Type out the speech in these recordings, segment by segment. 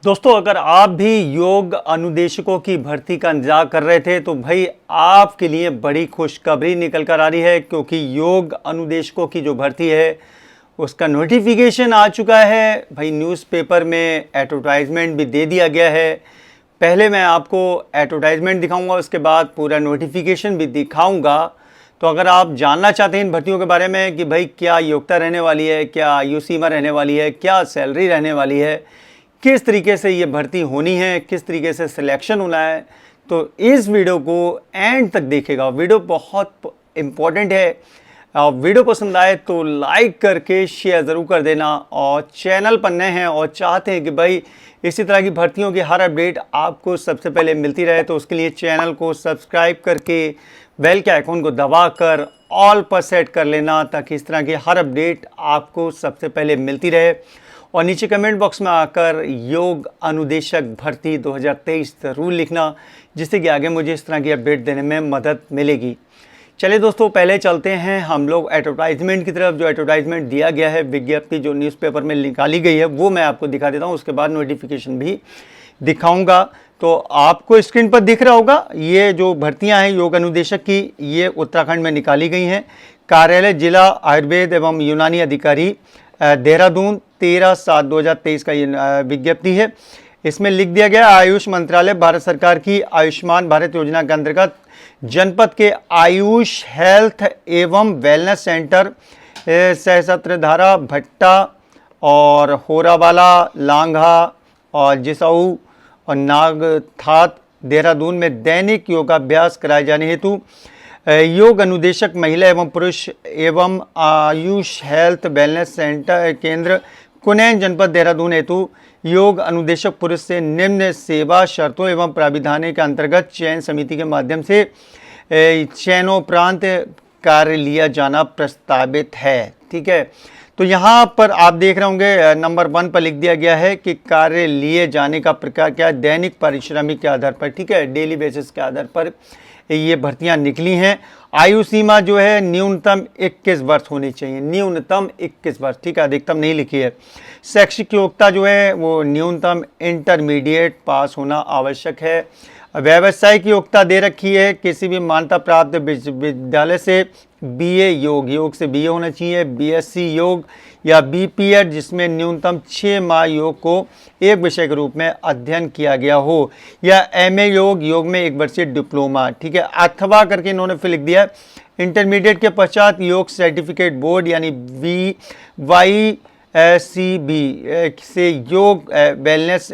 दोस्तों, अगर आप भी योग अनुदेशकों की भर्ती का इंतजार कर रहे थे तो भाई आपके लिए बड़ी खुशखबरी निकल कर आ रही है, क्योंकि योग अनुदेशकों की जो भर्ती है उसका नोटिफिकेशन आ चुका है। भाई न्यूज़पेपर में एडवर्टाइजमेंट भी दे दिया गया है। पहले मैं आपको एडवर्टाइजमेंट दिखाऊंगा, उसके बाद पूरा नोटिफिकेशन भी दिखाऊंगा। तो अगर आप जानना चाहते हैं इन भर्तियों के बारे में कि भाई क्या योग्यता रहने वाली है, क्या आयु सीमा रहने वाली है, क्या सैलरी रहने वाली है, किस तरीके से ये भर्ती होनी है, किस तरीके से सिलेक्शन होना है, तो इस वीडियो को एंड तक देखिएगा। वीडियो बहुत इम्पोर्टेंट है। वीडियो पसंद आए तो लाइक करके शेयर ज़रूर कर देना, और चैनल पर नए हैं और चाहते हैं कि भाई इसी तरह की भर्तियों की हर अपडेट आपको सबसे पहले मिलती रहे, तो उसके लिए चैनल को सब्सक्राइब करके बेल के आइकन को दबाकर ऑल पर सेट कर लेना, ताकि इस तरह की हर अपडेट आपको सबसे पहले मिलती रहे। और नीचे कमेंट बॉक्स में आकर योग अनुदेशक भर्ती 2023 ज़रूर लिखना, जिससे कि आगे मुझे इस तरह की अपडेट देने में मदद मिलेगी। चलिए दोस्तों, पहले चलते हैं हम लोग एडवर्टाइजमेंट की तरफ। जो एडवर्टाइजमेंट दिया गया है, विज्ञप्ति जो न्यूज़पेपर में निकाली गई है, वो मैं आपको दिखा देता हूँ। उसके बाद नोटिफिकेशन भी दिखाऊंगा। तो आपको स्क्रीन पर दिख रहा होगा, ये जो भर्तियां हैं योग अनुदेशक की, ये उत्तराखंड में निकाली गई हैं। कार्यालय जिला आयुर्वेद एवं यूनानी अधिकारी देहरादून 13/7/2023 का ये विज्ञप्ति है। इसमें लिख दिया गया, आयुष मंत्रालय भारत सरकार की आयुष्मान भारत योजना के अंतर्गत जनपद के आयुष हेल्थ एवं वेलनेस सेंटर सहस्त्रधारा, भट्टा और होरावाला, लांघा और जिसाऊ और नागथात देहरादून में दैनिक योगाभ्यास कराए जाने हेतु योग अनुदेशक महिला एवं पुरुष एवं आयुष हेल्थ वेलनेस सेंटर केंद्र कुनैन जनपद देहरादून हेतु योग अनुदेशक पुरुष से निम्न सेवा शर्तों एवं प्राविधानों के अंतर्गत चयन समिति के माध्यम से चयनोपरांत कार्य लिया जाना प्रस्तावित है। ठीक है, तो यहाँ पर आप देख रहे होंगे नंबर 1 पर लिख दिया गया है कि कार्य लिए जाने का प्रकार क्या है, दैनिक पारिश्रमिक के आधार पर। ठीक है, डेली बेसिस के आधार पर ये भर्तियां निकली हैं। आयु सीमा जो है न्यूनतम 21 वर्ष होनी चाहिए, न्यूनतम 21 वर्ष। ठीक है, अधिकतम नहीं लिखी है। शैक्षिक योग्यता जो है वो न्यूनतम इंटरमीडिएट पास होना आवश्यक है। व्यावसायिक योग्यता दे रखी है, किसी भी मान्यता प्राप्त विद्यालय से बीए योग से बीए होना चाहिए, बीएससी योग या बीपीएड जिसमें न्यूनतम 6 माह योग को एक विषय के रूप में अध्ययन किया गया हो, या एमए योग में 1 वर्षीय डिप्लोमा। ठीक है, अथवा करके इन्होंने फिर लिख दिया इंटरमीडिएट के पश्चात योग सर्टिफिकेट बोर्ड यानी VYCB से योग वेलनेस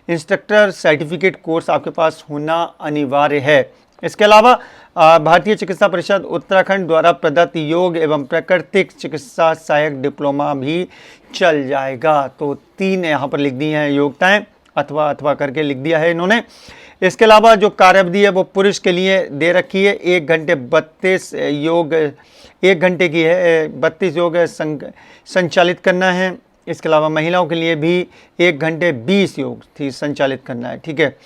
इंस्ट्रक्टर सर्टिफिकेट कोर्स आपके पास होना अनिवार्य है। इसके अलावा भारतीय चिकित्सा परिषद उत्तराखंड द्वारा प्रदत्त योग एवं प्राकृतिक चिकित्सा सहायक डिप्लोमा भी चल जाएगा। तो 3 यहाँ पर लिख दी हैं योग्यताएं, अथवा करके लिख दिया है इन्होंने। इसके अलावा जो कार्यावधि है वो पुरुष के लिए दे रखी है, 1 घंटे 32 योग 1 घंटे की है, 32 योग संचालित करना है। इसके अलावा महिलाओं के लिए भी 1 घंटे 20 योग संचालित करना है। ठीक है,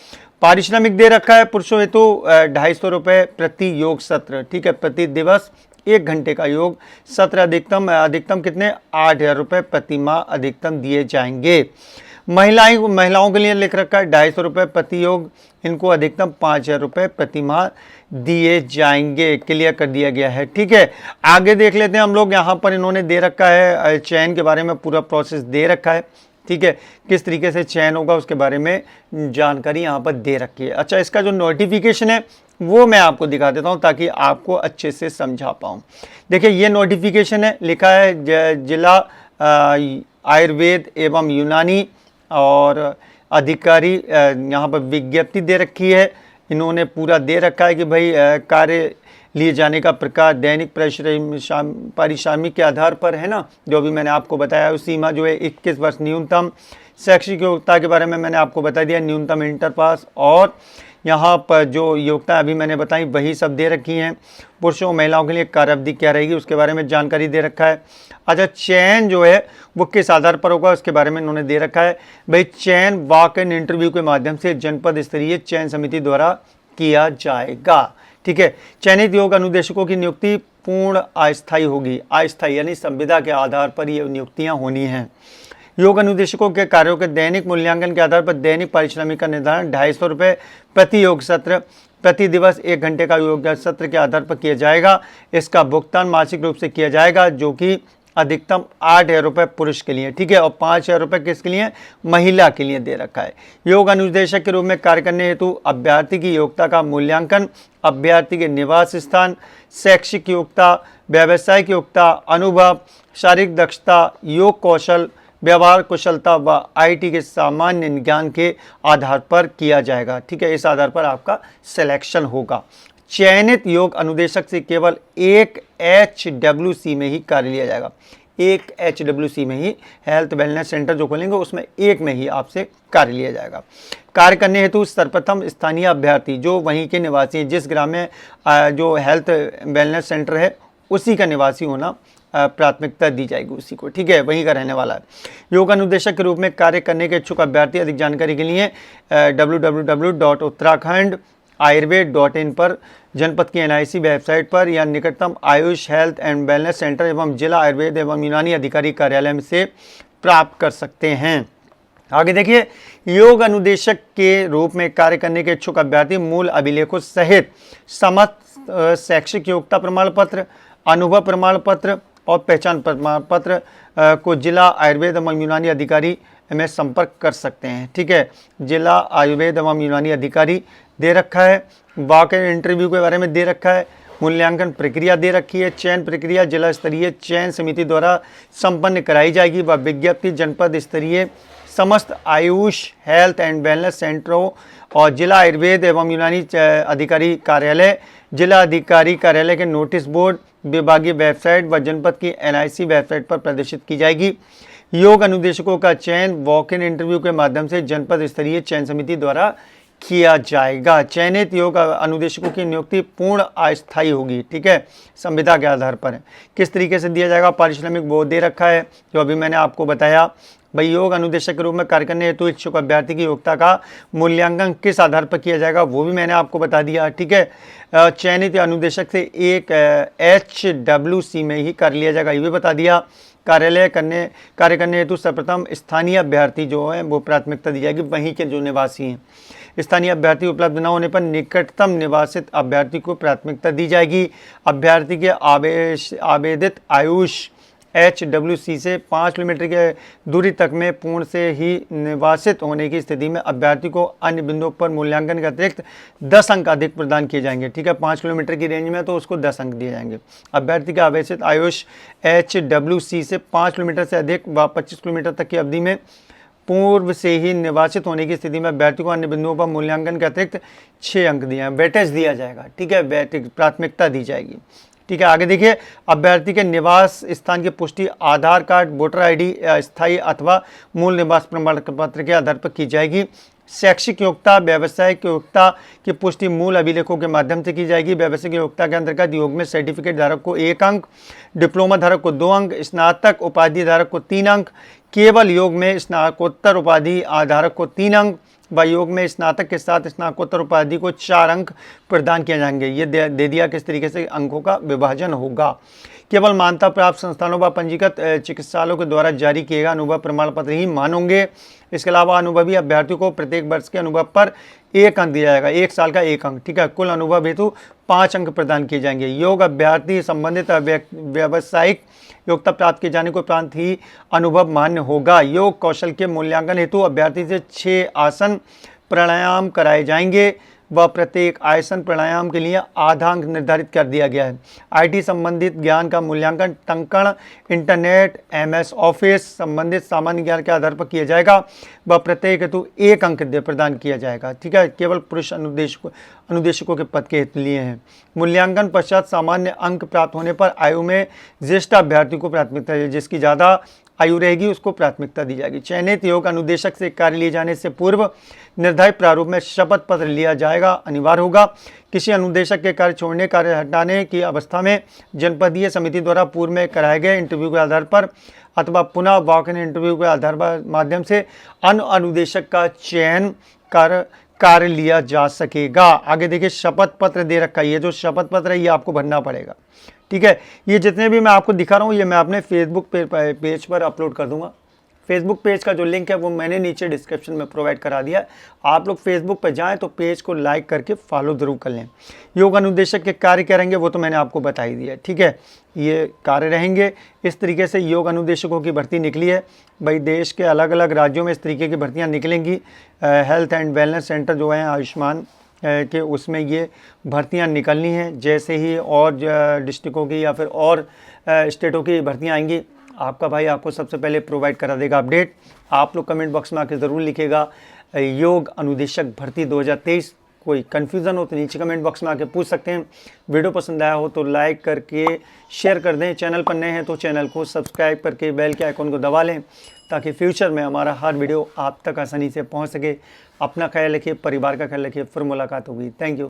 पारिश्रमिक दे रखा है पुरुषों हेतु 250 रुपये प्रति योग सत्र। ठीक है, प्रति दिवस 1 घंटे का योग सत्र अधिकतम कितने 8,000 रुपये प्रति माह अधिकतम दिए जाएंगे। महिलाओं के लिए लिख रखा है 250 रुपये प्रति योग, इनको अधिकतम 5,000 रुपये प्रति माह दिए जाएंगे। क्लियर कर दिया गया है। ठीक है, आगे देख लेते हैं हम लोग। यहाँ पर इन्होंने दे रखा है चयन के बारे में पूरा प्रोसेस दे रखा है। ठीक है, किस तरीके से चयन होगा उसके बारे में जानकारी यहाँ पर दे रखी है। अच्छा, इसका जो नोटिफिकेशन है वो मैं आपको दिखा देता हूँ ताकि आपको अच्छे से समझा पाऊँ। देखिए, ये नोटिफिकेशन है, लिखा है जिला आयुर्वेद एवं यूनानी और अधिकारी, यहाँ पर विज्ञप्ति दे रखी है। इन्होंने पूरा दे रखा है कि भाई कार्य लिए जाने का प्रकार दैनिक पारिश्रमिक के आधार पर है ना, जो भी मैंने आपको बताया। उस सीमा जो है 21 वर्ष न्यूनतम। शैक्षिक योग्यता के बारे में मैंने आपको बता दिया, न्यूनतम इंटर पास। और यहाँ पर जो योग्यता अभी मैंने बताई वही सब दे रखी हैं। पुरुषों और महिलाओं के लिए कार्यावधि क्या रहेगी उसके बारे में जानकारी दे रखा है। अच्छा, चयन जो है वो किस आधार पर होगा उसके बारे में इन्होंने दे रखा है। भाई चयन वॉक इन इंटरव्यू के माध्यम से जनपद स्तरीय चयन समिति द्वारा किया जाएगा। ठीक है, चयनित योग अनुदेशकों की नियुक्ति पूर्ण अस्थायी होगी। अस्थायी यानी संविदा के आधार पर ये नियुक्तियां होनी हैं। योग अनुदेशकों के कार्यों के दैनिक मूल्यांकन के आधार पर दैनिक पारिश्रमिक का निर्धारण 250 रुपये प्रति योग सत्र प्रति दिवस 1 घंटे का योग सत्र के आधार पर किया जाएगा। इसका भुगतान मासिक रूप से किया जाएगा, जो कि अधिकतम 8,000 रुपये पुरुष के लिए, ठीक है, और 5,000 रुपये किसके लिए, महिला के लिए दे रखा है। योग अनुदेशक के रूप में कार्य करने हेतु अभ्यर्थी की योग्यता का मूल्यांकन अभ्यर्थी के निवास स्थान, शैक्षिक योग्यता, व्यावसायिक योग्यता, अनुभव, शारीरिक दक्षता, योग कौशल, व्यवहार कुशलता व आईटी के सामान्य ज्ञान के आधार पर किया जाएगा, ठीक है। इस आधार पर आपका सिलेक्शन होगा। चयनित योग अनुदेशक से केवल एक HWC में ही कार्य लिया जाएगा। एक HWC में ही, हेल्थ वेलनेस सेंटर जो खोलेंगे उसमें एक में ही आपसे कार्य लिया जाएगा। कार्य करने हेतु सर्वप्रथम स्थानीय अभ्यर्थी जो वहीं के निवासी हैं, जिस ग्राम में जो हेल्थ वेलनेस सेंटर है उसी का निवासी होना प्राथमिकता दी जाएगी उसी को, ठीक है, वहीं का रहने वाला है। योग अनुदेशक के रूप में कार्य करने के इच्छुक अभ्यर्थी अधिक जानकारी के लिए www.uttarakhand.ayurved.in पर, जनपद की NIC वेबसाइट पर या निकटतम Ayush health and wellness centre एवं जिला आयुर्वेद एवं यूनानी अधिकारी कार्यालय से प्राप्त कर सकते हैं। आगे देखिए, योग अनुदेशक के रूप में कार्य करने के इच्छुक अभ्यर्थी मूल अभिलेखों सहित समस्त शैक्षिक योग्यता प्रमाण पत्र, अनुभव प्रमाण पत्र और पहचान प्रमाण पत्र को जिला आयुर्वेद एवं यूनानी अधिकारी में संपर्क कर सकते हैं, ठीक है। जिला आयुर्वेद एवं यूनानी अधिकारी दे रखा है, वॉक इन इंटरव्यू के बारे में दे रखा है, मूल्यांकन प्रक्रिया दे रखी है। चयन प्रक्रिया जिला स्तरीय चयन समिति द्वारा संपन्न कराई जाएगी व विज्ञप्ति जनपद स्तरीय समस्त आयुष हेल्थ एंड वेलनेस सेंटरों और जिला आयुर्वेद एवं यूनानी अधिकारी कार्यालय, जिला अधिकारी कार्यालय के नोटिस बोर्ड, विभागीय वेबसाइट व जनपद की NIC वेबसाइट पर प्रदर्शित की जाएगी। योग अनुदेशकों का चयन वॉक इन इंटरव्यू के माध्यम से जनपद स्तरीय चयन समिति द्वारा किया जाएगा। चयनित योग अनुदेशकों की नियुक्ति पूर्ण अस्थायी होगी, ठीक है, संविदा के आधार पर है। किस तरीके से दिया जाएगा, पारिश्रमिक वो दे रखा है जो अभी मैंने आपको बताया। भाई, योग अनुदेशक के रूप में कार्य करने हेतु इच्छुक अभ्यर्थी की योग्यता का मूल्यांकन किस आधार पर किया जाएगा वो भी मैंने आपको बता दिया, ठीक है। चयनित अनुदेशक से एक HWC में ही कार्य लिया जाएगा, ये भी बता दिया। कार्य करने हेतु सर्वप्रथम स्थानीय अभ्यर्थी जो है वो प्राथमिकता दी जाएगी, वहीं के जो निवासी हैं। स्थानीय अभ्यर्थी उपलब्ध न होने पर निकटतम निवासित अभ्यर्थी को प्राथमिकता दी जाएगी। अभ्यर्थी के आवेदित आयुष HWC से 5 किलोमीटर के दूरी तक में पूर्ण से ही निवासित होने की स्थिति में अभ्यर्थी को अन्य बिंदुओं पर मूल्यांकन के अतिरिक्त 10 अंक अधिक प्रदान किए जाएंगे, ठीक है। 5 किलोमीटर की रेंज में तो उसको 10 अंक दिए जाएंगे। अभ्यर्थी के आवेशित आयुष HWC से 5 किलोमीटर से अधिक व 25 किलोमीटर तक की अवधि में पूर्व से ही निवासित होने की स्थिति में अभ्यर्थी को अन्य बिंदुओं पर मूल्यांकन के अतिरिक्त 6 अंक दिए, वेटेज दिया जाएगा, ठीक है, वेटेज प्राथमिकता दी जाएगी, ठीक है। आगे देखिए, अभ्यर्थी के निवास स्थान की पुष्टि आधार कार्ड, वोटर ID, स्थायी अथवा मूल निवास प्रमाण पत्र के आधार पर की जाएगी। शैक्षिक योग्यता, व्यावसायिक योग्यता की पुष्टि मूल अभिलेखों के माध्यम से की जाएगी। व्यावसायिक योग्यता के अंतर्गत योग में सर्टिफिकेट धारक को 1 अंक, डिप्लोमा धारक को 2 अंक, स्नातक उपाधि धारक को 3 अंक, केवल योग में स्नातकोत्तर उपाधि धारक को 3 अंक व योग में स्नातक के साथ स्नातकोत्तर उपाधि को 4 अंक प्रदान किए जाएंगे। ये दे दिया किस तरीके से अंकों का विभाजन होगा। केवल मान्यता प्राप्त संस्थानों व पंजीकृत चिकित्सालयों के द्वारा जारी किए गए अनुभव प्रमाण पत्र ही मान होंगे। इसके अलावा अनुभवी अभ्यर्थियों को प्रत्येक वर्ष के अनुभव पर 1 अंक दिया जाएगा, 1 साल का 1 अंक, ठीक है। कुल अनुभव हेतु 5 अंक प्रदान किए जाएंगे। योग अभ्यर्थी संबंधित व्यावसायिक योग्यता प्राप्त किए जाने के उपरांत ही अनुभव मान्य होगा। योग कौशल के मूल्यांकन हेतु अभ्यर्थी से 6 आसन प्राणायाम कराए जाएंगे व प्रत्येक आसन प्राणायाम के लिए आधा अंक निर्धारित कर दिया गया है। IT संबंधित ज्ञान का मूल्यांकन टंकण, इंटरनेट, MS ऑफिस संबंधित सामान्य ज्ञान के आधार पर किया जाएगा व प्रत्येक हेतु 1 अंक प्रदान किया जाएगा, ठीक है। केवल पुरुष अनुदेशकों के पद के लिए हैं। मूल्यांकन पश्चात सामान्य अंक प्राप्त होने पर आयु में ज्येष्ठ अभ्यर्थी को प्राथमिकता है, जिसकी ज़्यादा आयु रहेगी उसको प्राथमिकता दी जाएगी। चयनित योग अनुदेशक से कार्य लिए जाने से पूर्व निर्धारित प्रारूप में शपथ पत्र लिया जाएगा, अनिवार्य होगा। किसी अनुदेशक के कार्य छोड़ने, कार्य हटाने की अवस्था में जनपदीय समिति द्वारा पूर्व में कराए गए इंटरव्यू के आधार पर अथवा पुनः वॉक इन इंटरव्यू के आधार पर माध्यम से अन्य अनुदेशक का चयन कर कार्य लिया जा सकेगा। आगे देखिए, शपथ पत्र दे रखा है। ये जो शपथ पत्र है ये आपको भरना पड़ेगा, ठीक है। ये जितने भी मैं आपको दिखा रहा हूँ ये मैं अपने फेसबुक पेज पर अपलोड कर दूंगा। फेसबुक पेज का जो लिंक है वो मैंने नीचे डिस्क्रिप्शन में प्रोवाइड करा दिया है। आप लोग फेसबुक पर जाएं तो पेज को लाइक करके फॉलो ज़रूर कर लें। योग अनुदेशक के कार्य क्या रहेंगे वो तो मैंने आपको बता ही दिया है, ठीक है। ये कार्य रहेंगे इस तरीके से। योग अनुदेशकों की भर्ती निकली है भाई, देश के अलग अलग राज्यों में इस तरीके की भर्तियाँ निकलेंगी। हेल्थ एंड वेलनेस सेंटर जो है आयुष्मान कि उसमें ये भर्तियां निकलनी हैं। जैसे ही और डिस्ट्रिक्टों की या फिर और स्टेटों की भर्तियां आएंगी, आपका भाई आपको सबसे पहले प्रोवाइड करा देगा अपडेट। आप लोग कमेंट बॉक्स में आके ज़रूर लिखिएगा योग अनुदेशक भर्ती 2023। कोई कन्फ्यूज़न हो तो नीचे कमेंट बॉक्स में आके पूछ सकते हैं। वीडियो पसंद आया हो तो लाइक करके शेयर कर दें। चैनल पर नए हैं तो चैनल को सब्सक्राइब करके बेल के आइकन को दबा लें ताकि फ्यूचर में हमारा हर वीडियो आप तक आसानी से पहुंच सके। अपना ख्याल रखिए, परिवार का ख्याल रखिए। फिर मुलाकात होगी। Thank you.